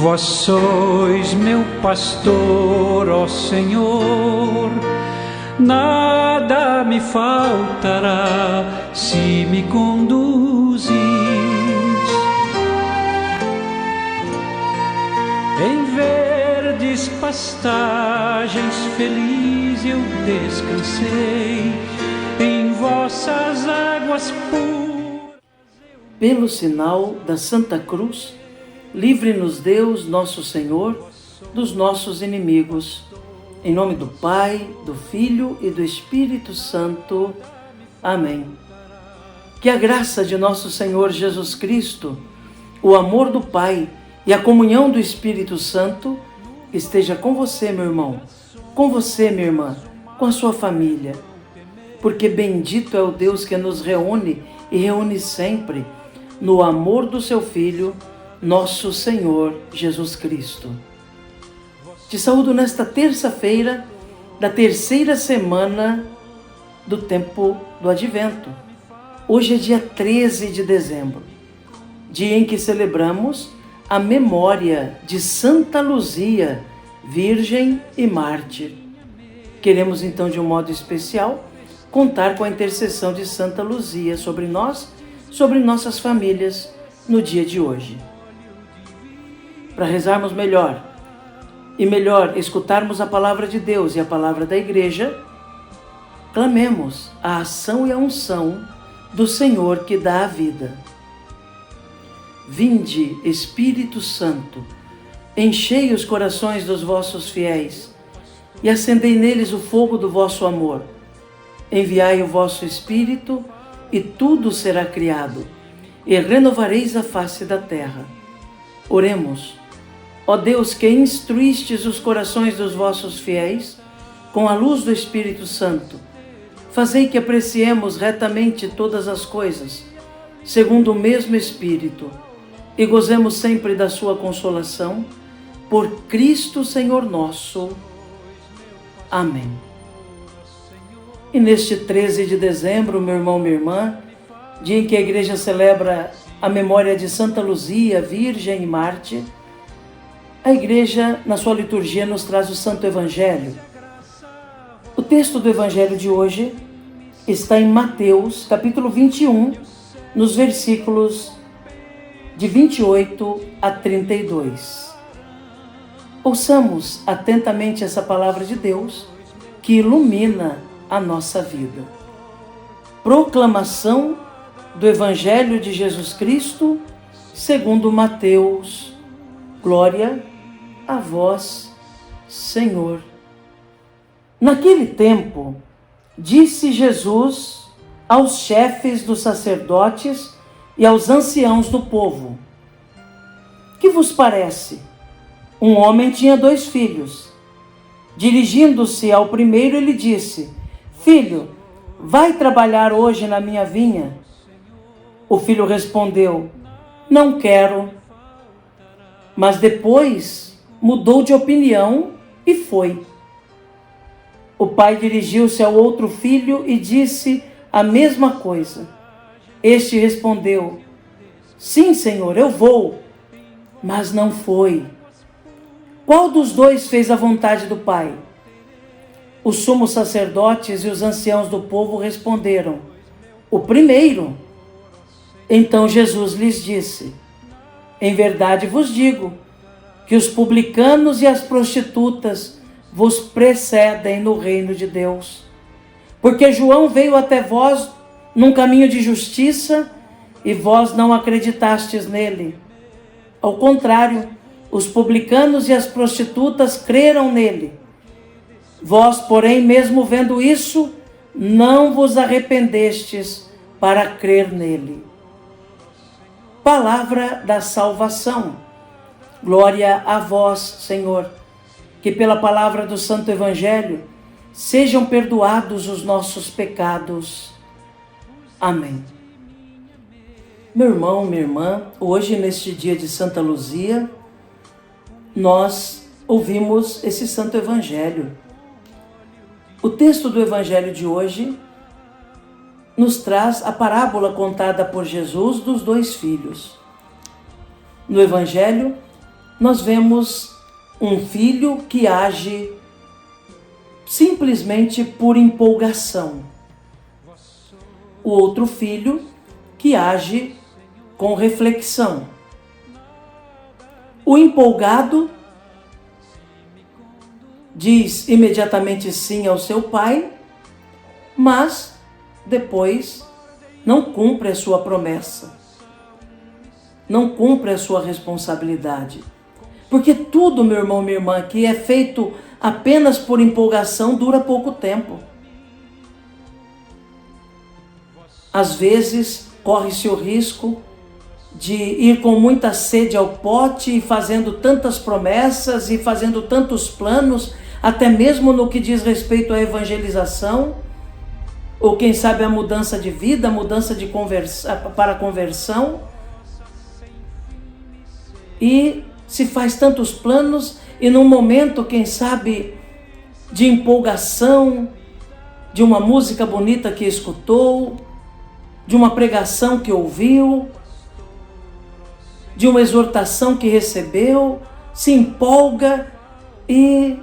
Vós sois meu pastor, ó Senhor, nada me faltará se me conduzis. Em verdes pastagens feliz eu descansei, em vossas águas puras. Pelo sinal da Santa Cruz, livre-nos Deus, nosso Senhor, dos nossos inimigos. Em nome do Pai, do Filho e do Espírito Santo. Amém. Que a graça de nosso Senhor Jesus Cristo, o amor do Pai e a comunhão do Espírito Santo esteja com você, meu irmão, com você, minha irmã, com a sua família. Porque bendito é o Deus que nos reúne e reúne sempre no amor do seu Filho, nosso Senhor Jesus Cristo. Te saúdo nesta terça-feira da terceira semana do tempo do Advento. Hoje é dia 13 de dezembro, dia em que celebramos a memória de Santa Luzia, virgem e mártir. Queremos então, de um modo especial, contar com a intercessão de Santa Luzia sobre nós, sobre nossas famílias, no dia de hoje. Para rezarmos melhor e melhor escutarmos a palavra de Deus e a palavra da Igreja, clamemos a ação e a unção do Senhor que dá a vida. Vinde, Espírito Santo, enchei os corações dos vossos fiéis e acendei neles o fogo do vosso amor. Enviai o vosso Espírito e tudo será criado, e renovareis a face da terra. Oremos. Ó Deus, que instruístes os corações dos vossos fiéis com a luz do Espírito Santo, fazei que apreciemos retamente todas as coisas, segundo o mesmo Espírito, e gozemos sempre da sua consolação, por Cristo Senhor nosso. Amém. E neste 13 de dezembro, meu irmão, minha irmã, dia em que a Igreja celebra a memória de Santa Luzia, virgem e mártir, a Igreja, na sua liturgia, nos traz o Santo Evangelho. O texto do Evangelho de hoje está em Mateus, capítulo 21, nos versículos de 28 a 32. Ouçamos atentamente essa palavra de Deus que ilumina a nossa vida. Proclamação do Evangelho de Jesus Cristo, segundo Mateus. Glória a vós, Senhor. Naquele tempo, disse Jesus aos chefes dos sacerdotes e aos anciãos do povo: que vos parece? Um homem tinha 2 filhos. Dirigindo-se ao primeiro, ele disse: filho, vai trabalhar hoje na minha vinha? O filho respondeu: não quero. Mas depois mudou de opinião e foi. O pai dirigiu-se ao outro filho e disse a mesma coisa. Este respondeu: sim, Senhor, eu vou. Mas não foi. Qual dos 2 fez a vontade do pai? Os sumos sacerdotes e os anciãos do povo responderam: o primeiro. Então Jesus lhes disse: em verdade vos digo que os publicanos e as prostitutas vos precedem no reino de Deus. Porque João veio até vós num caminho de justiça e vós não acreditastes nele. Ao contrário, os publicanos e as prostitutas creram nele. Vós, porém, mesmo vendo isso, não vos arrependestes para crer nele. Palavra da salvação. Glória a vós, Senhor. Que pela palavra do Santo Evangelho sejam perdoados os nossos pecados. Amém. Meu irmão, minha irmã, hoje, neste dia de Santa Luzia, nós ouvimos esse Santo Evangelho. O texto do Evangelho de hoje nos traz a parábola contada por Jesus dos 2 filhos. No Evangelho, nós vemos um filho que age simplesmente por empolgação. O outro filho que age com reflexão. O empolgado diz imediatamente sim ao seu pai, mas depois não cumpre a sua promessa, não cumpre a sua responsabilidade. Porque tudo, meu irmão, minha irmã, que é feito apenas por empolgação dura pouco tempo. Às vezes, corre-se o risco de ir com muita sede ao pote e fazendo tantas promessas e fazendo tantos planos, até mesmo no que diz respeito à evangelização, ou quem sabe a mudança de vida, a mudança de para a conversão. E se faz tantos planos e num momento, quem sabe, de empolgação, de uma música bonita que escutou, de uma pregação que ouviu, de uma exortação que recebeu, se empolga e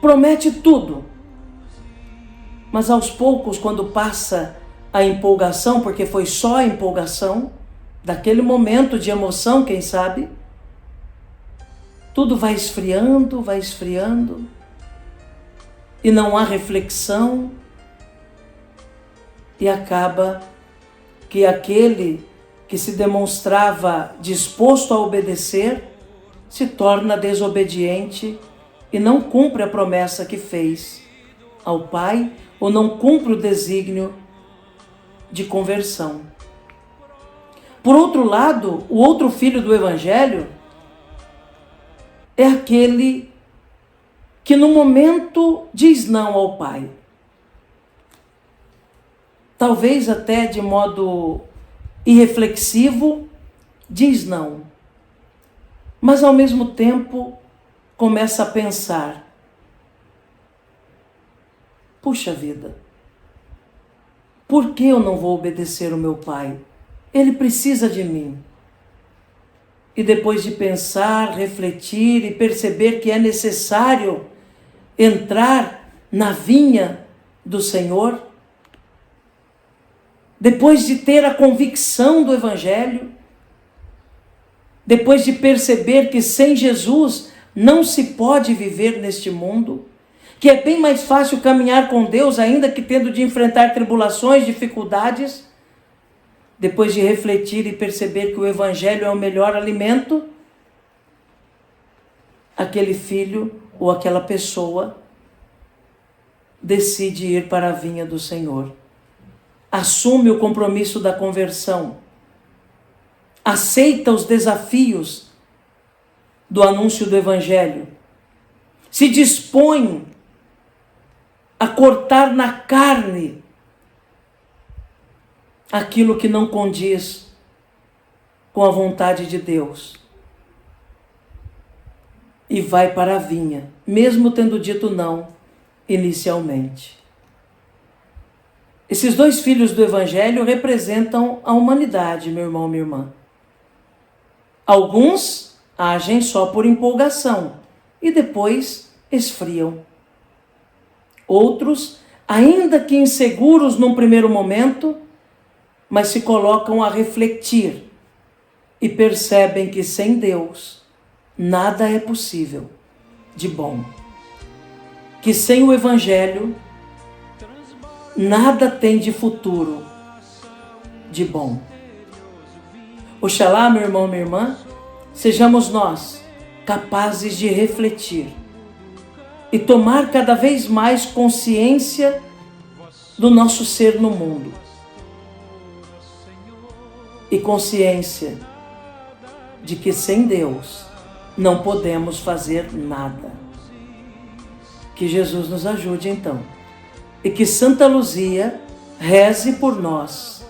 promete tudo. Mas aos poucos, quando passa a empolgação, porque foi só a empolgação, daquele momento de emoção, quem sabe, tudo vai esfriando, e não há reflexão, e acaba que aquele que se demonstrava disposto a obedecer se torna desobediente e não cumpre a promessa que fez ao Pai, ou não cumpre o desígnio de conversão. Por outro lado, o outro filho do Evangelho é aquele que no momento diz não ao Pai. Talvez até de modo irreflexivo, diz não. Mas ao mesmo tempo começa a pensar: puxa vida, por que eu não vou obedecer o meu pai? Ele precisa de mim. E depois de pensar, refletir e perceber que é necessário entrar na vinha do Senhor, depois de ter a convicção do Evangelho, depois de perceber que sem Jesus não se pode viver neste mundo, que é bem mais fácil caminhar com Deus, ainda que tendo de enfrentar tribulações, dificuldades, depois de refletir e perceber que o Evangelho é o melhor alimento, aquele filho ou aquela pessoa decide ir para a vinha do Senhor. Assume o compromisso da conversão, aceita os desafios do anúncio do Evangelho, se dispõe a cortar na carne aquilo que não condiz com a vontade de Deus e vai para a vinha, mesmo tendo dito não inicialmente. Esses dois filhos do Evangelho representam a humanidade, meu irmão, minha irmã. Alguns agem só por empolgação e depois esfriam. Outros, ainda que inseguros num primeiro momento, mas se colocam a refletir e percebem que sem Deus nada é possível de bom. Que sem o Evangelho nada tem de futuro de bom. Oxalá, meu irmão, minha irmã, sejamos nós capazes de refletir e tomar cada vez mais consciência do nosso ser no mundo. E consciência de que sem Deus não podemos fazer nada. Que Jesus nos ajude então. E que Santa Luzia reze por nós.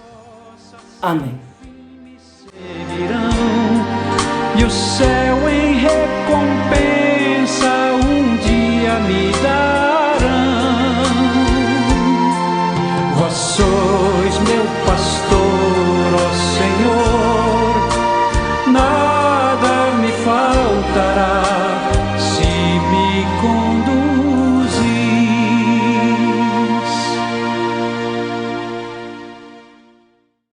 Amém. E o céu em recompensa